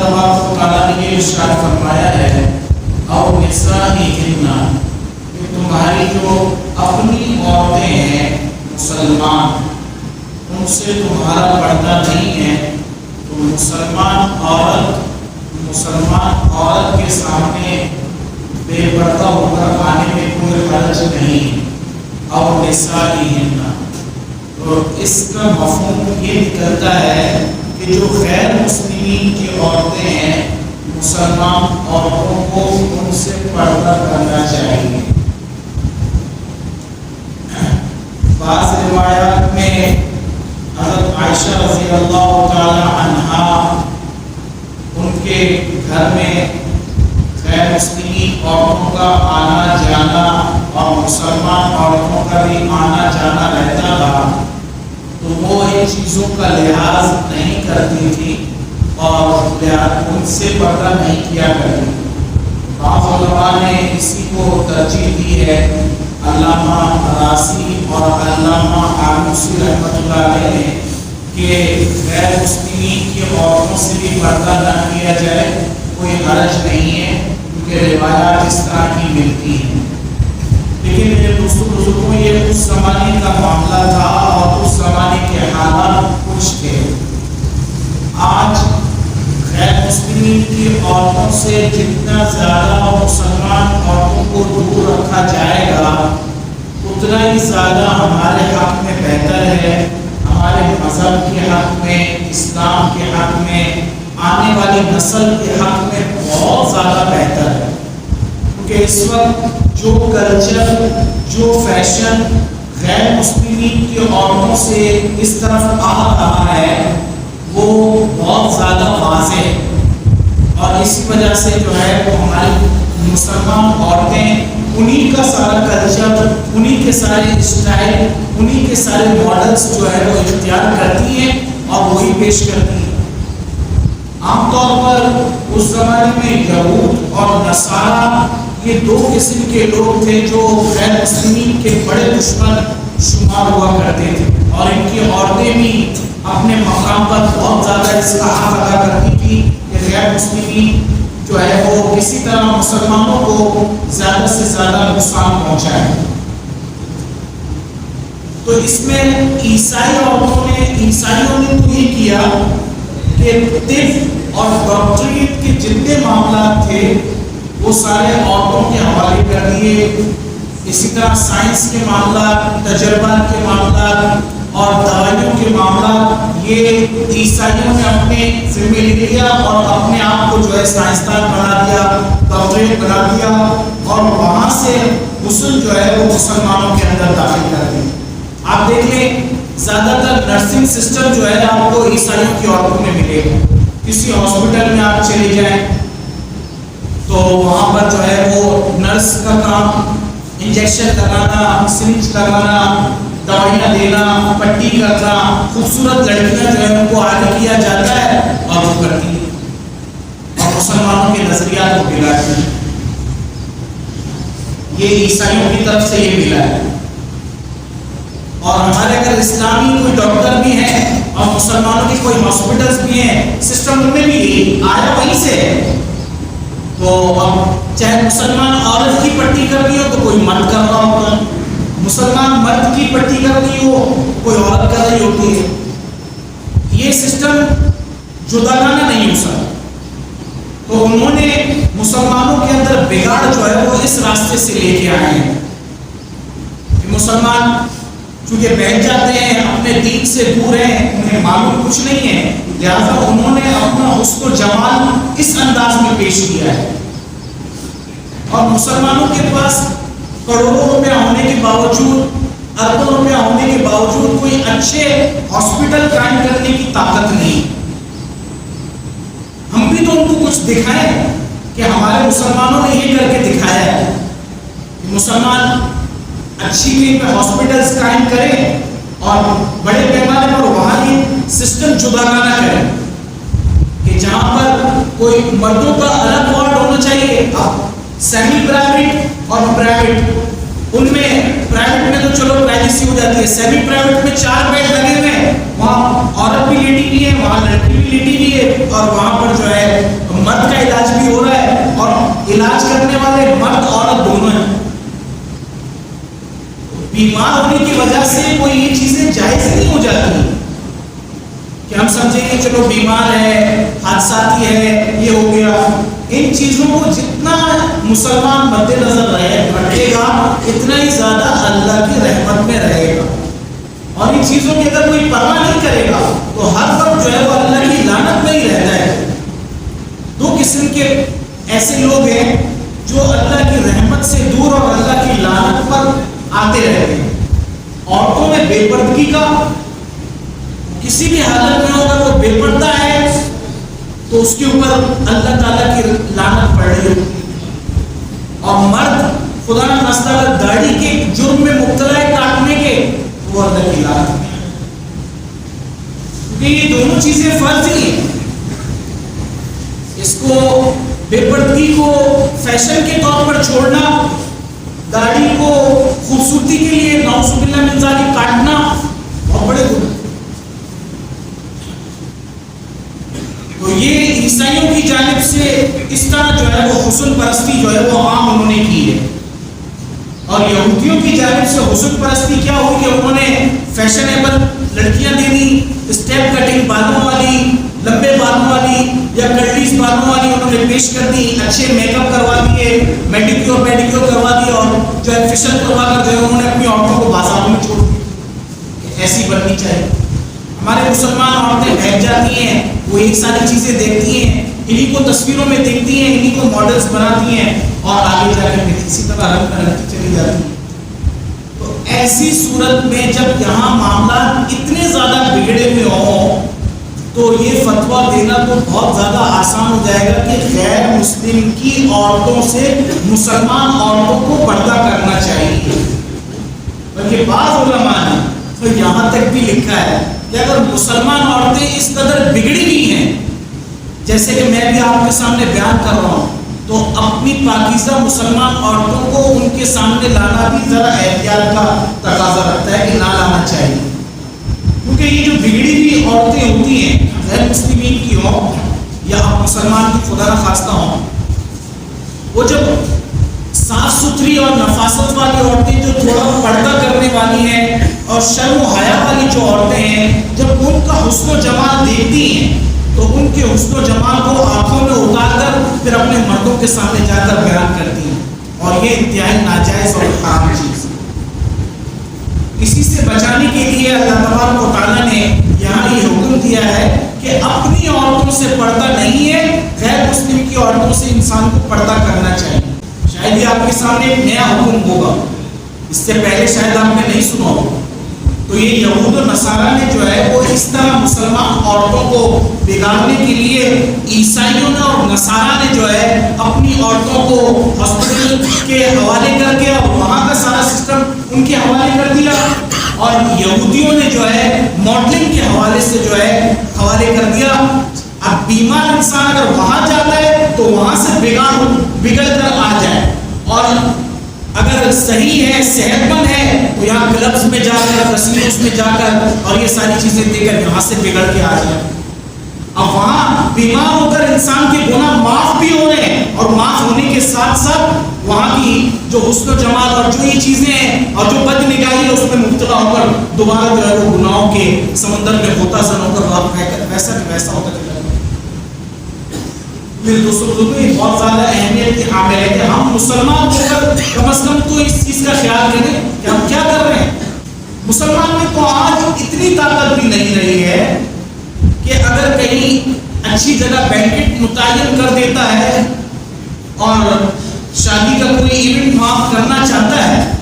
تبارک و تعالیٰ نے یہ ارشاد فرمایا ہے او نسائہن کہ تمہاری جو اپنی عورتیں ہیں مسلمان ان سے تمہارا پردہ نہیں ہے تو مسلمان عورت کے سامنے بے پردہ ہو کر آنے میں کوئی حرج نہیں اور نسائہن تو اس کا مفہوم یہ نکلتا ہے کہ جو غیر مسلمین کی عورتیں ہیں مسلمان عورتوں کو ان سے پردہ کرنا چاہیے۔ بعض روایات میں حضرت عائشہ رضی اللہ تعالی عنہا ان کے گھر میں غیر مسلمین عورتوں کا آنا جانا اور مسلمان عورتوں کا بھی آنا جانا رہتا تھا تو وہ ان چیزوں کا لحاظ نہیں کرتی تھی اور ان سے پردہ نہیں کیا کرتی۔ بعض علماء نے اسی کو ترجیح دی ہے۔ علامہ راسی اور علامہ آلوسی رحمۃ اللہ علیہ نے کہ غیر مسلمین کی عورتوں سے بھی پردہ نہ کیا جائے کوئی حرج نہیں ہے کیونکہ روایات اس طرح کی ملتی ہیں، لیکن میرے دوستوں بزرگوں یہ اس زمانے کا معاملہ تھا اور اس زمانے کے حالات کچھ تھے۔ آج غیر مسلمین کی عورتوں سے جتنا زیادہ مسلمان عورتوں کو دور رکھا جائے گا اتنا ہی زیادہ ہمارے حق میں بہتر ہے، ہمارے مذہب کے حق میں، اسلام کے حق میں، آنے والی نسل کے حق میں بہت زیادہ بہتر ہے، کیونکہ اس وقت جو کلچر جو فیشن غیر مسلمین کی عورتوں سے اس طرف آ رہا ہے وہ بہت زیادہ واضح ہے، اور اسی وجہ سے جو ہے وہ ہماری مسلمان عورتیں انہی کا سارا کلچر، انہی کے سارے اسٹائل، انہی کے سارے ماڈلز جو ہے وہ اختیار کرتی ہیں اور وہی پیش کرتی ہیں۔ عام طور پر اس زمانے میں یہود اور نصارہ یہ دو قسم کے لوگ تھے جو غیر مسلمین کے بڑے دشمن شمار ہوا کرتے تھے، اور ان کی عورتیں بھی اپنے مقام پر بہت زیادہ اس کا حق ادا کرتی تھی کہ غیر مسلمین جو ہے وہ کسی طرح مسلمانوں کو زیادہ سے زیادہ نقصان پہنچائے۔ تو اس میں عیسائیوں نے تو یہ کیا کہ طب اور ڈاکٹریٹ کے جتنے معاملات تھے وہ سارے عورتوں کے حوالے کر دیے۔ اسی طرح سائنس کے معاملات، تجربات کے معاملات اور دوائیوں کے معاملات یہ عیسائیوں نے اپنے ذمہ لے لیا اور اپنے آپ کو جو ہے سائنسدان بنا دیا، ڈاکٹریٹ بنا دیا، اور وہاں سے غسل جو ہے وہ مسلمانوں کے اندر داخل کر دی۔ آپ دیکھ لیں زیادہ تر نرسنگ سسٹم جو ہے آپ کو عیسائیوں کی عورتوں میں ملے گا۔ کسی ہاسپٹل میں آپ چلے جائیں تو وہاں پر جو ہے وہ نرس کا کام انجیکشن لگانا، سرنج لگانا، دوائیاں دینا، پٹی کرنا، خوبصورت لڑکیاں جو ہے ان کو آگے کیا جاتا ہے اور وہ کرتی ہیں، اور مسلمانوں کے نظریات کو بگاڑتی ہیں۔ یہ عیسائیوں کی طرف سے یہ ملا ہے، اور ہمارے اگر اسلامی کوئی ڈاکٹر بھی ہیں اور مسلمانوں کی کوئی ہاسپٹلس بھی ہیں، سسٹم ان میں بھی آیا وہیں سے ہے، تو اب چاہے مسلمان عورت کی پٹی کرنی ہو تو کوئی مرد کر رہا ہوتا ہے، مسلمان مرد کی پٹی کرنی ہو کوئی عورت کر رہی ہوتی ہے۔ یہ سسٹم جداگانہ نہیں ہو سکتا، تو انہوں نے مسلمانوں کے اندر بگاڑ جو ہے وہ اس راستے سے لے کے آئے ہیں کہ مسلمان چونکہ بہن جاتے ہیں، اپنے دین سے دور ہیں، انہیں معلوم کچھ نہیں ہے، لہذا انہوں نے اپنا حسن و جمال اس انداز میں پیش کیا ہے، اور مسلمانوں کے پاس کروڑوں روپیہ ہونے کے باوجود، اربوں روپیہ ہونے کے باوجود کوئی اچھے ہاسپٹل قائم کرنے کی طاقت نہیں۔ ہم بھی تو ان کو کچھ دکھائیں کہ ہمارے مسلمانوں نے یہ کر کے دکھایا ہے کہ مسلمان اچھی کہیں پہ ہاسپٹلس قائم کریں اور بڑے پیمانے پر وہاں ہی سسٹم جداگانہ کریں کہ جہاں پر کوئی مردوں کا الگ وارڈ ہونا چاہیے، سیمی پرائیویٹ اور پرائیویٹ، ان میں پرائیویٹ میں تو چلو پرائیویسی ہو جاتی ہے، سیمی پرائیویٹ میں 4 بیڈ لگے ہوئے ہیں، وہاں عورت بھی لیٹی ہوئی ہے، وہاں لڑکی بھی لیٹی ہوئی ہے، اور وہاں پر جو ہے بیمار ہونے کی وجہ سے کوئی یہ چیزیں جائز نہیں ہو جاتی کہ ہم سمجھیں کہ چلو بیمار ہے، حادثاتی ہے، یہ ہو گیا. ان چیزوں کو جتنا مسلمان مد نظر رکھے گا اتنا ہی زیادہ اللہ کی رحمت میں رہے گا. اور ان چیزوں کی اگر کوئی پرواہ نہیں کرے گا تو ہر وقت جو ہے وہ اللہ کی لعنت میں ہی رہتا ہے. دو قسم کے ایسے لوگ ہیں جو اللہ کی رحمت سے دور اور اللہ کی لعنت پر آتے رہتے ہیں. عورتوں میں بے پردگی کا، کسی بھی حالت میں اگر وہ بے پردہ ہے تو اس کے اوپر اللہ تعالیٰ کی لعنت پڑ رہی ہوتی ہے. اور مرد خدا نہ خواستہ اگر داڑھی کے جرم میں مبتلا ہے کاٹنے کے، وہ اللہ کی لعنت میں. کیونکہ یہ دونوں چیزیں فرض ہی ہیں. اس کو بے پردگی کو فیشن کے طور پر چھوڑنا، داڑھی کو خوبصورتی کے لیے نعوذ باللہ من ذالک کاٹنا بہت بڑے گناہ. تو یہ عیسائیوں کی جانب سے اس طرح جو ہے وہ حسن پرستی جو ہے وہ عام انہوں نے کی ہے. اور یہودیوں کی جانب سے حسن پرستی کیا ہوئی کہ انہوں نے فیشنیبل لڑکیاں دے دی، اسٹیپ کٹنگ بالوں والی، لمبے بالوں والی یا کرلیز بالوں والی انہوں نے پیش کر دی، اچھے میک اپ کروا دیے، میڈیکیور پیڈیکیور کروا دیے، اور جو ہے فیشن کروا کر جو ہے انہوں نے اپنی عورتوں کو بازاروں میں چھوڑ دی. ایسی بننی چاہیے. ہمارے مسلمان عورتیں بہک جاتی ہیں، وہ ایک ساری چیزیں دیکھتی ہیں، انہیں کو تصویروں میں دیکھتی ہیں، انہیں کو ماڈلز بناتی ہیں اور آگے جا کے پھر اسی طرح رنگ کرتی چلی جاتی ہیں. تو ایسی صورت میں جب یہاں معاملات اتنے زیادہ بگڑے ہوئے ہوں تو یہ فتویٰ دینا تو بہت زیادہ آسان ہو جائے گا کہ غیر مسلم کی عورتوں سے مسلمان عورتوں کو پردہ کرنا چاہیے. بلکہ بعض علماء نے تو یہاں تک بھی لکھا ہے کہ اگر مسلمان عورتیں اس قدر بگڑی ہوئی ہیں جیسے کہ میں بھی آپ کے سامنے بیان کر رہا ہوں، تو اپنی پاکیزہ مسلمان عورتوں کو ان کے سامنے لانا بھی ذرا احتیاط کا تقاضا رکھتا ہے کہ نہ لانا چاہیے. کیونکہ یہ جو بگڑی ہوئی عورتیں ہوتی ہیں، غیر مسلمین کی ہوں یا آپ مسلمان کی خدا نہ خواستہ ہوں، وہ جب صاف ستھری اور نفاست والی عورتیں جو تھوڑا پردہ کرنے والی ہیں اور شرم و حیا والی جو عورتیں ہیں، جب ان کا حسن و جمال دیکھتی ہیں تو ان کے حسن و جمال کو آنکھوں میں اتار کر پھر اپنے مردوں کے سامنے جا کر بیان کرتی ہیں، اور یہ انتہائی ناجائز اور حرام چیز ہے. اسی سے بچانے کے لیے اللہ تبارک و تعالیٰ نے یہاں یہ حکم دیا ہے کہ اپنی عورتوں سے پردہ نہیں ہے، غیر مسلم کی عورتوں سے انسان کو پردہ کرنا چاہیے. شاید یہ آپ کے سامنے ایک نیا حکم ہوگا، اس سے پہلے شاید آپ نے نہیں سنا ہوگا. تو یہ یہود و نصارہ نے جو ہے وہ اس طرح مسلمان عورتوں کو بگاڑنے کے لیے عیسائیوں نے اور نصارہ نے جو ہے اپنی عورتوں کو ہاسپٹل کے حوالے کر کے اور وہاں کا سارا سسٹم ان کے حوالے کر دیا، اور یہودیوں نے جو ہے ماڈلنگ کے حوالے سے جو ہے حوالے کر دیا. اب بیمار انسان اگر وہاں جاتا ہے تو وہاں سے بگڑ کر آ جائے، اور اگر صحیح ہے، صحت مند ہے، تو یہاں کلبز میں جا کر، کسینوز میں جا کر اور یہ ساری چیزیں دے کر یہاں سے بگڑ کے آ جائے. اب وہاں بیمار ہو کر انسان کے گناہ معاف بھی ہو رہے ہیں، اور معاف ہونے کے ساتھ ساتھ وہاں کی جو حسن و جمال اور جو یہ چیزیں ہیں اور جو بد نگاہی ہے اس میں مبتلا ہو کر دوبارہ جو ہے وہ گناہوں کے سمندر میں ہوتا زن ہو کر ویسا ہوتا چلا. میرے دوستوں یہ بہت زیادہ اہمیت کی حامل ہے کہ ہم مسلمان ہو کر کم از کم تو اس چیز کا خیال کریں کہ ہم کیا کر رہے ہیں. مسلمان میں تو آج اتنی طاقت بھی نہیں رہی ہے کہ اگر کہیں اچھی جگہ بینکٹ متعین کر دیتا ہے اور شادی کا کوئی ایونٹ وہاں کرنا چاہتا ہے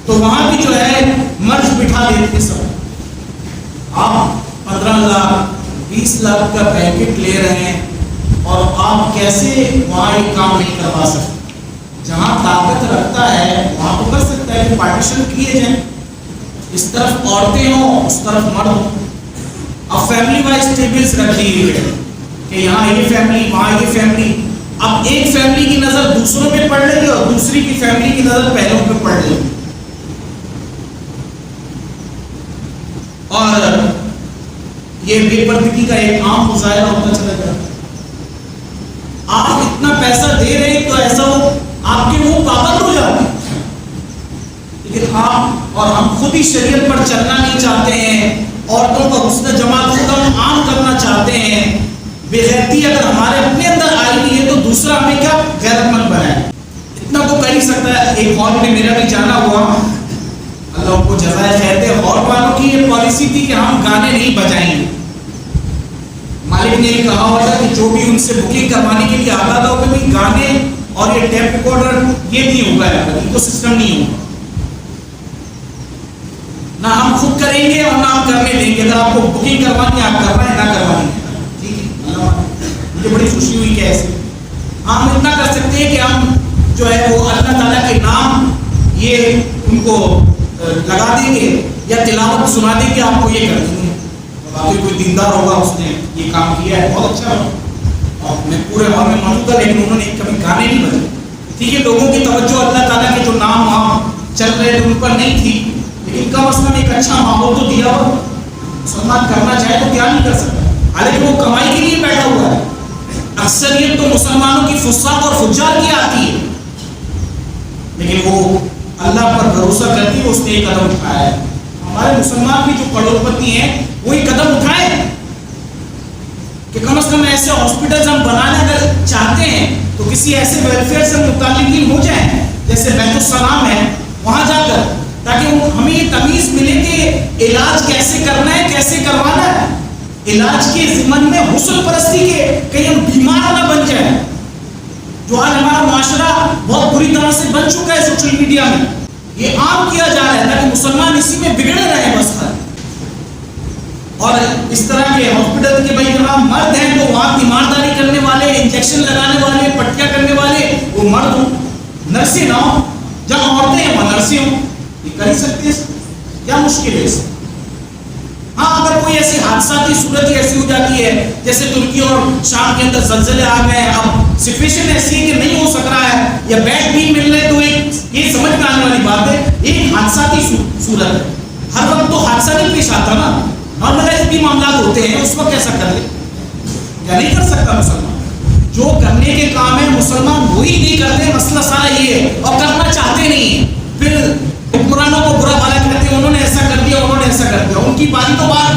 تو وہاں بھی جو ہے مرض بٹھا دیتے سب. آپ 15 لاکھ 20 لاکھ کا بینکٹ لے رہے ہیں اور آپ کیسے وہاں ایک کام نہیں کروا سکتے. جہاں طاقت رکھتا ہے وہاں تو کر سکتا ہے کہ پارٹیشن کیے جائیں، اس طرف عورتیں ہوں اس طرف مرد ہوں. اب فیملی وائز ٹیبلز رکھ دی ہوئی ہے کہ یہاں یہ فیملی وہاں یہ فیملی. اب ایک فیملی کی نظر دوسروں پہ پڑ رہی ہے اور دوسری کی فیملی کی نظر پہلوں پہ پڑ رہی ہے. اور یہ بے پردگی کا ایک عام مظاہرہ ہوتا چلا جاتا ہے. آپ اتنا پیسہ دے رہے ہیں تو ایسا ہو آپ کے منہ پابند ہو جاتے ہیں، لیکن آپ اور ہم خود ہی شریعت پر چلنا نہیں چاہتے ہیں، عورتوں کا حسن جمال خود ہم عام کرنا چاہتے ہیں، بے غیرتی اگر ہمارے اپنے اندر آئی نہیں ہے تو دوسرا ہمیں کیا غیرت مند بنائے؟ اتنا تو کر ہی سکتا ہے۔ ایک ہال میں میرا بھی جانا ہوا، اللہ ان کو جزائے خیر دے، ہال والوں کی یہ پالیسی تھی کہ ہم گانے نہیں بجائیں گے۔ مالک نے یہ کہا ہوا تھا کہ جو بھی ان سے بکنگ کروانے کے لیے آتا تھا کہ گانے اور یہ ٹیپ ریکارڈر یہ نہیں ہوگا، ایکو سسٹم نہیں ہوگا، نہ ہم خود کریں گے اور نہ ہم کرنے دیں گے۔ اگر آپ کو بکنگ کروانی ہے آپ کروائیں، نہ کروائیں گے، ٹھیک ہے۔ مجھے بڑی خوشی ہوئی کہ ایسے ہم اتنا کر سکتے ہیں کہ ہم جو ہے وہ اللہ تعالیٰ کے نام یہ ان کو لگا دیں گے یا تلاوت سنا دیں گے، آپ کو یہ کر دیں گے۔ باقی کوئی دیندار ہوگا اس نے یہ کام کیا ہے، بہت اچھا ہوگا، اور میں پورے ہال میں موجود تھا لیکن انہوں نے کبھی گانے نہیں بجے، ٹھیک ہے۔ لوگوں کی توجہ اللہ تعالیٰ کے جو نام وہاں چل رہے تھے ان پر نہیں تھی، لیکن کم از کم ایک اچھا ماحول تو دیا ہوا۔ مسلمان کرنا چاہے تو کیا نہیں کر سکتا، حالانکہ وہ کمائی کے لیے بیٹھا ہوا ہے۔ اکثریت تو مسلمانوں کی فساق اور فجار کی آتی ہے، لیکن وہ اللہ پر بھروسہ کرتی ہے، اس نے ایک قدم اٹھایا ہے۔ ہمارے مسلمان بھی جو کروڑ پتی ہیں وہی قدم اٹھائے کہ کم از کم ایسے ہاسپٹلز ہم بنانے اگر چاہتے ہیں تو کسی ایسے ویلفیئر سے متعلقین ہو جائیں جیسے بیت السلام ہے، وہاں جا کر، تاکہ ہمیں یہ تمیز ملے کہ علاج کیسے کرنا ہے، کیسے کروانا ہے۔ علاج کے ضمن میں حسن پرستی کے کہیں ہم بیمار نہ بن جائیں، جو آج ہمارا معاشرہ بہت بری طرح سے بن چکا ہے سوشل میڈیا میں، یہ عام کیا جا رہا ہے تاکہ مسلمان اسی میں بگڑے رہے بس۔ اور اس طرح کے ہاسپٹل کے بھائی جہاں مرد ہیں تو وہاں تیمارداری کرنے والے، انجیکشن لگانے والے، پٹیاں کرنے والے وہ مرد ہوں، نرسیں نہ ہوں، جہاں عورتیں ہیں وہاں نرسیں ہوں، یہ کر ہی سکتے ہیں، کیا مشکل ہے اس میں؟ ہاں اگر کوئی ایسی حادثاتی صورت ایسی ہو جاتی ہے جیسے ترکی اور شام کے اندر زلزلے آ گئے، اب سچویشن ایسی ہے کہ نہیں ہو سک رہا ہے یا بیڈ بھی مل رہے، تو ایک یہ سمجھ میں آنے والی بات ہے، ایک حادثاتی صورت ہے، ہر وقت تو حادثہ نہیں پیش آتا نا، نارملائز بھی معاملات ہوتے ہیں، اس وقت کیسا کر لے؟ کیا نہیں کر سکتا مسلمان؟ جو کرنے کے کام ہے مسلمان وہی نہیں کرتے، مسئلہ سارا یہ ہے، اور کرنا چاہتے نہیں ہیں، پھر حکمرانوں کو برا بھلا کہتے ہیں، انہوں نے ایسا کر دیا، انہوں نے ایسا کر دیا، ان کی باری تو بات